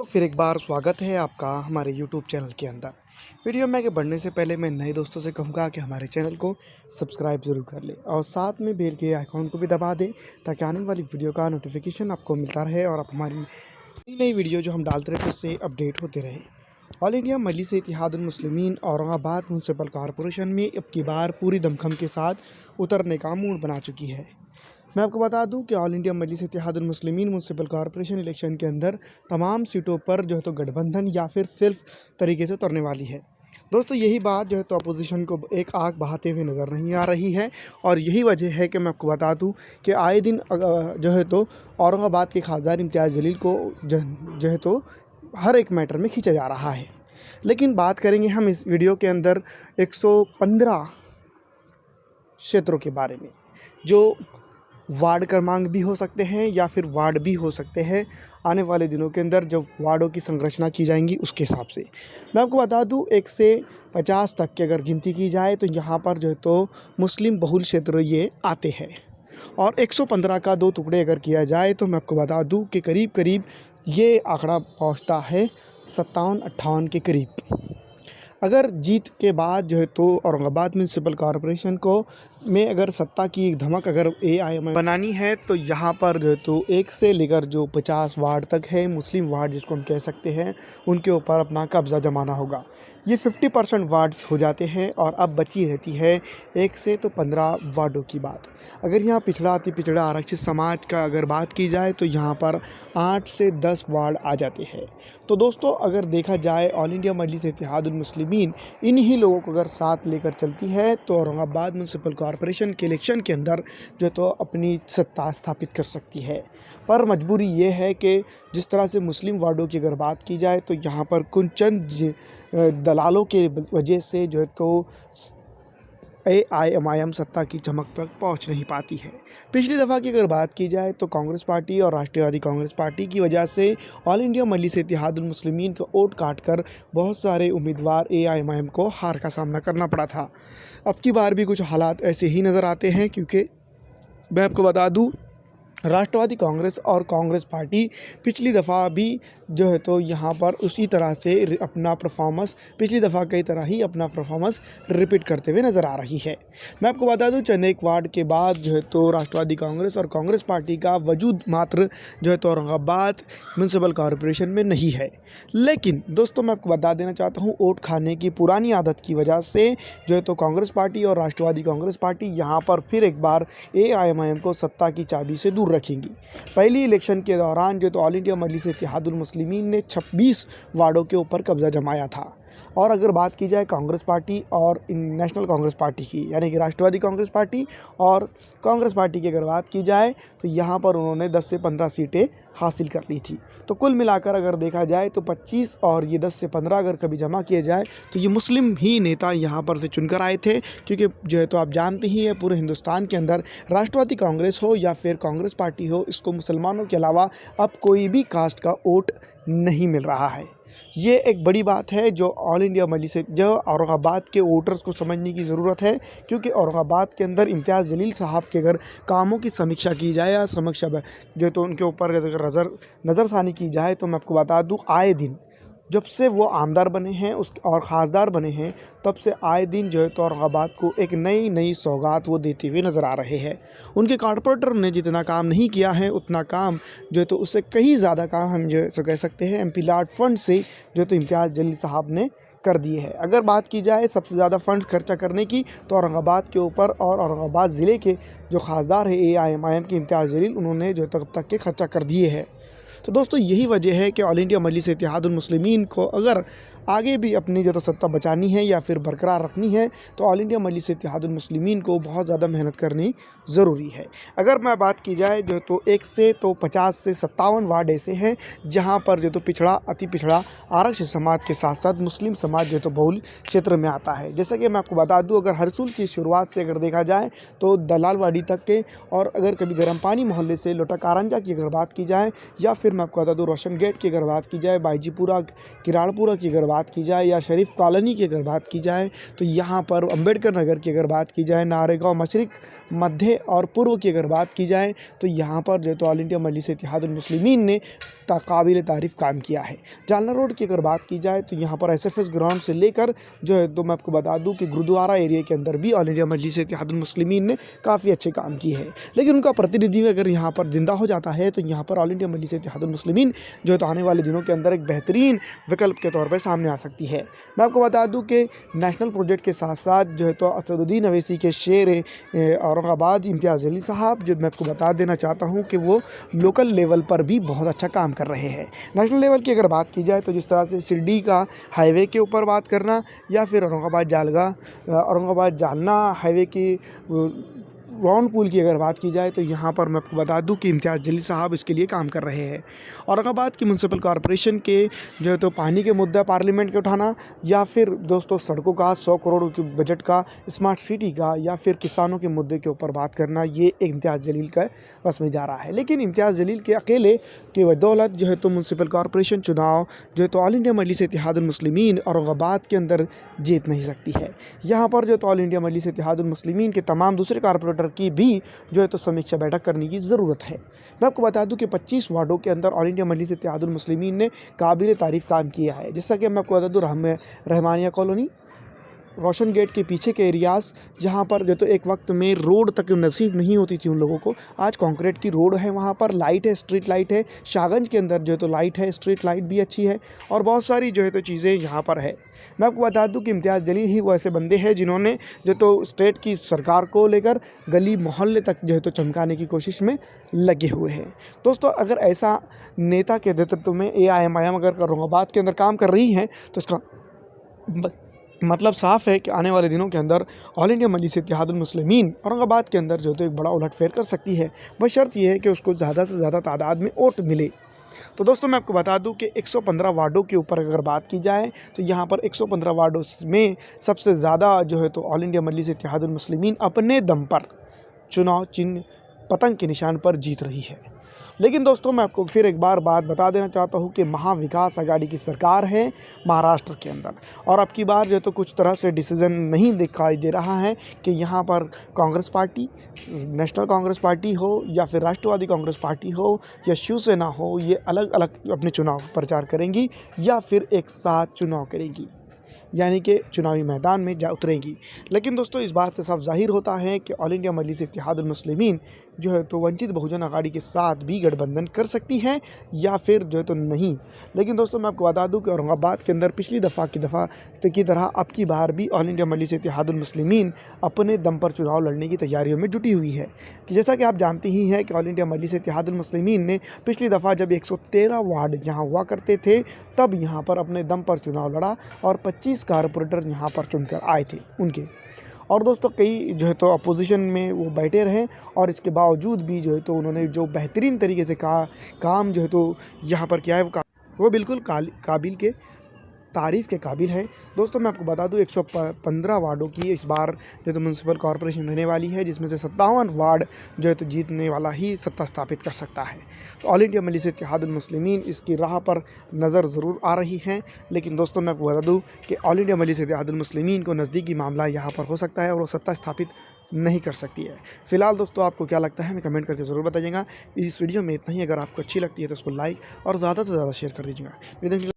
तो फिर एक बार स्वागत है आपका हमारे YouTube चैनल के अंदर। वीडियो में आगे बढ़ने से पहले मैं नए दोस्तों से कहूँगा कि हमारे चैनल को सब्सक्राइब ज़रूर कर लें और साथ में बेल के आइकॉन को भी दबा दें ताकि आने वाली वीडियो का नोटिफिकेशन आपको मिलता रहे और आप हमारी नई नई वीडियो जो हम डालते रहते हैं उससे अपडेट होते रहे। ऑल इंडिया मजलिस इत्तेहादुल मुस्लिमीन औरंगाबाद म्यूनसिपल कॉरपोरेशन में अब की बार पूरी दमखम के साथ उतरने का मूड बना चुकी है। मैं आपको बता दूं कि ऑल इंडिया मजलिस Ittehadul Muslimeen municipal corporation election के अंदर तमाम सीटों पर जो है तो गठबंधन या फिर सिर्फ तरीके से उतरने वाली है। दोस्तों यही बात जो है तो अपोजिशन को एक आग बहाते हुए नज़र नहीं आ रही है और यही वजह है कि मैं आपको बता दूं कि आए दिन जो है तो औरंगाबाद के खासदार इम्तियाज़ जलील को जो है तो हर एक मैटर में खींचा जा रहा है। लेकिन बात करेंगे हम इस वीडियो के अंदर 115 क्षेत्रों के बारे में, जो वार्ड क्रमांक भी हो सकते हैं या फिर वार्ड भी हो सकते हैं। आने वाले दिनों के अंदर जब वार्डों की संरचना की जाएंगी उसके हिसाब से मैं आपको बता दूं 1 से 50 तक की अगर गिनती की जाए तो यहाँ पर जो है तो मुस्लिम बहुल क्षेत्र ये आते हैं और 115 का 2 टुकड़े अगर किया जाए तो मैं आपको बता दूं कि करीब करीब ये आंकड़ा पहुँचता है 57-58 के करीब। अगर जीत के बाद जो है तो औरंगाबाद म्यूनसिपल कॉरपोरेशन को में अगर सत्ता की एक धमक अगर AIM बनानी है तो यहाँ पर जो है तो 1 से लेकर जो 50 वार्ड तक है मुस्लिम वार्ड जिसको हम कह सकते हैं उनके ऊपर अपना कब्ज़ा जमाना होगा। ये 50% वार्ड हो जाते हैं और अब बची रहती है 1 से तो 15 वार्डों की बात। अगर यहाँ पिछड़ा अति पिछड़ा आरक्षित समाज का अगर बात की जाए तो यहाँ पर 8 से 10 वार्ड आ जाते हैं। तो दोस्तों अगर देखा जाए ऑल इंडिया मजलिस इत्तेहादुल मुस्लिमीन इन्हीं लोगों को अगर साथ लेकर चलती है तो औरंगाबाद म्यूनसिपल कॉरपोरेशन के इलेक्शन के अंदर जो तो अपनी सत्ता स्थापित कर सकती है। पर मजबूरी ये है कि जिस तरह से मुस्लिम वार्डों की अगर बात की जाए तो यहाँ पर कुछ चंद दलालों के वजह से जो है तो AIM सत्ता की चमक तक पहुंच नहीं पाती है। पिछली दफ़ा की अगर बात की जाए तो कांग्रेस पार्टी और राष्ट्रवादी कांग्रेस पार्टी की वजह से ऑल इंडिया मजलिस इत्तेहादुल मुस्लिमीन का वोट काटकर बहुत सारे उम्मीदवार AIM को हार का सामना करना पड़ा था। अब की बार भी कुछ हालात ऐसे ही नज़र आते हैं क्योंकि मैं आपको बता दूं राष्ट्रवादी कांग्रेस और कांग्रेस पार्टी पिछली दफ़ा भी जो है तो यहाँ पर उसी तरह से अपना परफॉर्मेंस पिछली दफ़ा की तरह ही अपना परफॉर्मेंस रिपीट करते हुए नज़र आ रही है। मैं आपको बता दूं चंद एक वार्ड के बाद जो है तो राष्ट्रवादी कांग्रेस और कांग्रेस पार्टी का वजूद मात्र जो है तो औरंगाबाद म्यूनसिपल कॉरपोरेशन में नहीं है। लेकिन दोस्तों मैं आपको बता देना चाहता हूँ वोट खाने की पुरानी आदत की वजह से जो है तो कांग्रेस पार्टी और राष्ट्रवादी कांग्रेस पार्टी यहाँ पर फिर एक बार AIM को सत्ता की चाबी से दूर रखेंगी। पहली इलेक्शन के दौरान जो तो ऑल इंडिया मजलिस इत्तेहादुल मुस्लिमीन ने 26 वार्डों के ऊपर कब्जा जमाया था। और अगर बात की जाए कांग्रेस पार्टी और नेशनल कांग्रेस पार्टी की यानी कि राष्ट्रवादी कांग्रेस पार्टी और कांग्रेस पार्टी की अगर बात की जाए तो यहाँ पर उन्होंने 10 से 15 सीटें हासिल कर ली थी। तो कुल मिलाकर अगर देखा जाए तो 25 और ये 10 से 15 अगर कभी जमा किए जाए तो ये मुस्लिम ही नेता यहाँ पर से चुनकर आए थे, क्योंकि जो है तो आप जानते ही हैं पूरे हिंदुस्तान के अंदर राष्ट्रवादी कांग्रेस हो या फिर कांग्रेस पार्टी हो, इसको मुसलमानों के अलावा अब कोई भी कास्ट का वोट नहीं मिल रहा है। ये एक बड़ी बात है जो ऑल इंडिया मजलिस जो औरंगाबाद के वोटर्स को समझने की ज़रूरत है, क्योंकि औरंगाबाद के अंदर इम्तियाज़ जलील साहब के अगर कामों की समीक्षा की जाए या समीक्षा जो तो उनके ऊपर अगर नज़रसानी की जाए तो मैं आपको बता दूं आए दिन जब से वो आमदार बने हैं उस और ख़ासदार बने हैं तब से आए दिन जो है तो औरंगाबाद को एक नई सौगात वो देते हुए नज़र आ रहे हैं। उनके कॉरपोरेटर ने जितना काम नहीं किया है उतना काम जो है तो उससे कहीं ज़्यादा काम हम जो है कह सकते हैं MP लाट फंड से जो तो इम्तियाज़ जलील साहब ने कर दिए हैं। अगर बात की जाए सबसे ज़्यादा फंड खर्चा करने की तो औरंगाबाद के ऊपर और औरंगाबाद ज़िले के जो ख़ासदार है AIM के इम्तियाज़ जलील उन्होंने जो तब तक के खर्चा कर दिए हैं। तो दोस्तों यही वजह है कि ऑल इंडिया मजलिस इत्तेहादुल मुस्लिमीन को अगर आगे भी अपनी जो तो सत्ता बचानी है या फिर बरकरार रखनी है तो ऑल इंडिया मजलिस इत्तेहादुल मुस्लिमीन को बहुत ज़्यादा मेहनत करनी ज़रूरी है। अगर मैं बात की जाए जो तो 1 से तो 50 से 57 वार्ड ऐसे हैं जहां पर जो तो पिछड़ा अति पिछड़ा आरक्षित समाज के साथ साथ मुस्लिम समाज जो तो बहुल क्षेत्र में आता है। जैसा कि मैं आपको बता दूं अगर हरसूल की शुरुआत से अगर देखा जाए तो दलालवाड़ी तक के, और अगर कभी गर्म पानी मोहल्ले से लोटा कारंजा की अगर बात की जाए या फिर मैं आपको बता दूँ रोशन गेट की अगर बात की जाए, बाईजीपुरा किराड़पुरा की अगर बात की जाए या शरीफ कॉलोनी की अगर बात की जाए तो यहाँ पर अंबेडकर नगर की अगर बात की जाए, नारेगांव मशरिक मध्य और पूर्व की अगर बात की जाए तो यहाँ पर जो तो ऑल इंडिया मजलिस इत्तेहादुल मुस्लिमीन ने काबिल तारीफ़ काम किया है। जालना रोड की अगर बात की जाए तो यहाँ पर एसएफएस ग्राउंड से लेकर जो है तो मैं आपको बता दूं कि गुरुद्वारा एरिया के अंदर भी ऑल इंडिया मजलिस इत्तेहादुल मुस्लिमीन ने काफ़ी अच्छे काम किए हैं। लेकिन उनका प्रतिनिधि अगर यहाँ पर जिंदा हो जाता है तो यहाँ पर ऑल इंडिया मजलिस इत्तेहादुल मुस्लिमीन जो है तो आने वाले दिनों के अंदर एक बेहतरीन विकल्प के तौर पर सामने आ सकती है। मैं आपको बता दूँ कि नेशनल प्रोजेक्ट के साथ साथ जो है तो असदुद्दीन अवैसी के शेर औरंगाबाद इम्तियाज़ जलील साहब, जो मैं आपको बता देना चाहता हूँ कि वो लोकल लेवल पर भी बहुत अच्छा काम कर रहे हैं। नेशनल लेवल की अगर बात की जाए तो जिस तरह से शिरडी का हाईवे के ऊपर बात करना या फिर औरंगाबाद जालना हाईवे की राउंड पुल की अगर बात की जाए तो यहाँ पर मैं आपको बता दूं कि इम्तियाज़ जलील साहब इसके लिए काम कर रहे हैं। औरंगाबाद की म्यूनसिपल कॉरपोरेशन के जो है तो पानी के मुद्दा पार्लियामेंट के उठाना या फिर दोस्तों सड़कों का 100 करोड़ की बजट का, स्मार्ट सिटी का या फिर किसानों के मुद्दे के ऊपर बात करना, ये इम्तियाज़ जलील का बस में जा रहा है। लेकिन इम्तियाज़ जलील के अकेले की बदौलत जो है तो म्यूनसिपल कॉरपोरेशन चुनाव जो है तो ऑल इंडिया मजलिस इत्तेहादुल मुस्लिमीन औरंगाबाद के अंदर जीत नहीं सकती है। यहाँ पर जो तो ऑल इंडिया मजलिस इत्तेहादुल मुस्लिमीन के तमाम दूसरे कॉरपोरेटर की भी जो है तो समीक्षा बैठक करने की ज़रूरत है। मैं आपको बता दूं कि 25 वार्डों के अंदर ऑल इंडिया मजलिस इत्तेहादुल मुस्लिमीन ने काबिल तारीफ़ काम किया है। जैसा कि मैं आपको बता दूं रहमानिया कॉलोनी, रोशन गेट के पीछे के एरियाज़ जहाँ पर जो तो एक वक्त में रोड तक नसीब नहीं होती थी उन लोगों को, आज कंक्रीट की रोड है, वहाँ पर लाइट है, स्ट्रीट लाइट है। शाहगंज के अंदर जो है तो लाइट है, स्ट्रीट लाइट भी अच्छी है और बहुत सारी जो है तो चीज़ें यहाँ पर है। मैं आपको बता दूं कि इम्तियाज़ जलील ही वो ऐसे बंदे हैं जिन्होंने जो तो स्टेट की सरकार को लेकर गली मोहल्ले तक जो है तो चमकाने की कोशिश में लगे हुए हैं। दोस्तों, अगर ऐसा नेता के नेतृत्व में AIM अगर औरंगाबाद के अंदर काम कर रही है तो इसका मतलब साफ़ है कि आने वाले दिनों के अंदर ऑल इंडिया मजलिस इत्तेहादुल मुस्लिमीन औरंगाबाद के अंदर जो तो एक बड़ा उलटफेर कर सकती है। बशर्त ये है कि उसको ज़्यादा से ज़्यादा तादाद में वोट मिले। तो दोस्तों, मैं आपको बता दूं कि 115 वार्डों के ऊपर अगर बात की जाए तो यहाँ पर 115 वार्डों में सबसे ज़्यादा जो है तो ऑल इंडिया मजलिस इत्तेहादुल मुस्लिमीन अपने दम पर चुनाव चिन्ह पतंग के निशान पर जीत रही है। लेकिन दोस्तों, मैं आपको फिर एक बार बात बता देना चाहता हूँ कि महाविकास आघाड़ी की सरकार है महाराष्ट्र के अंदर और अब की बार जो तो कुछ तरह से डिसीज़न नहीं दिखाई दे रहा है कि यहाँ पर Congress party, national Congress party हो या फिर राष्ट्रवादी कांग्रेस पार्टी हो या शिवसेना हो, ये अलग अलग अपने चुनाव प्रचार करेंगी या फिर एक साथ चुनाव करेंगी, यानी कि चुनावी मैदान में जा उतरेंगी। लेकिन दोस्तों, इस बात से साफ जाहिर होता है कि ऑल इंडिया मजलिस इत्तेहादुल मुस्लिमीन जो है तो वंचित बहुजन आघाड़ी के साथ भी गठबंधन कर सकती है या फिर जो है तो नहीं। लेकिन दोस्तों, मैं आपको बता दूं कि औरंगाबाद के अंदर पिछली दफ़ा की तरह अब की बार भी ऑल इंडिया मजलिस इत्तेहादुल मुस्लिमीन अपने दम पर चुनाव लड़ने की तैयारियों में जुटी हुई है कि जैसा कि आप जानते ही हैं कि ऑल इंडिया मजलिस इत्तेहादुल मुस्लिमीन ने पिछली दफ़ा जब 113 वार्ड जहाँ हुआ करते थे तब यहाँ पर अपने दम पर चुनाव लड़ा और 25 कारपोरेटर यहाँ पर चुनकर आए थे उनके। और दोस्तों, कई जो है तो अपोजिशन में वो बैठे रहे और इसके बावजूद भी जो है तो उन्होंने जो बेहतरीन तरीके से काम जो है तो यहाँ पर किया है वो बिल्कुल काबिल के तारीफ़ के काबिल है। दोस्तों, मैं आपको बता दूं 115 वार्डों की इस बार जो तो म्यूनसिपल कॉरपोरेशन रहने वाली है, जिसमें से 57 वार्ड जो है तो जीतने वाला ही सत्ता स्थापित कर सकता है। तो ऑल इंडिया मजलिस इत्तेहादुल मुस्लिमीन इसकी राह पर नज़र ज़रूर आ रही है। लेकिन दोस्तों, मैं आपको बता दूं कि ऑल इंडिया मजलिस इत्तेहादुल मुस्लिमीन को नज़दीकी मामला यहाँ पर हो सकता है और वो सत्ता स्थापित नहीं कर सकती है। फिलहाल दोस्तों, आपको क्या लगता है हमें कमेंट करके ज़रूर बताइएगा। इस वीडियो में इतना ही। अगर आपको अच्छी लगती है तो उसको लाइक और ज़्यादा से ज़्यादा शेयर कर दीजिएगा।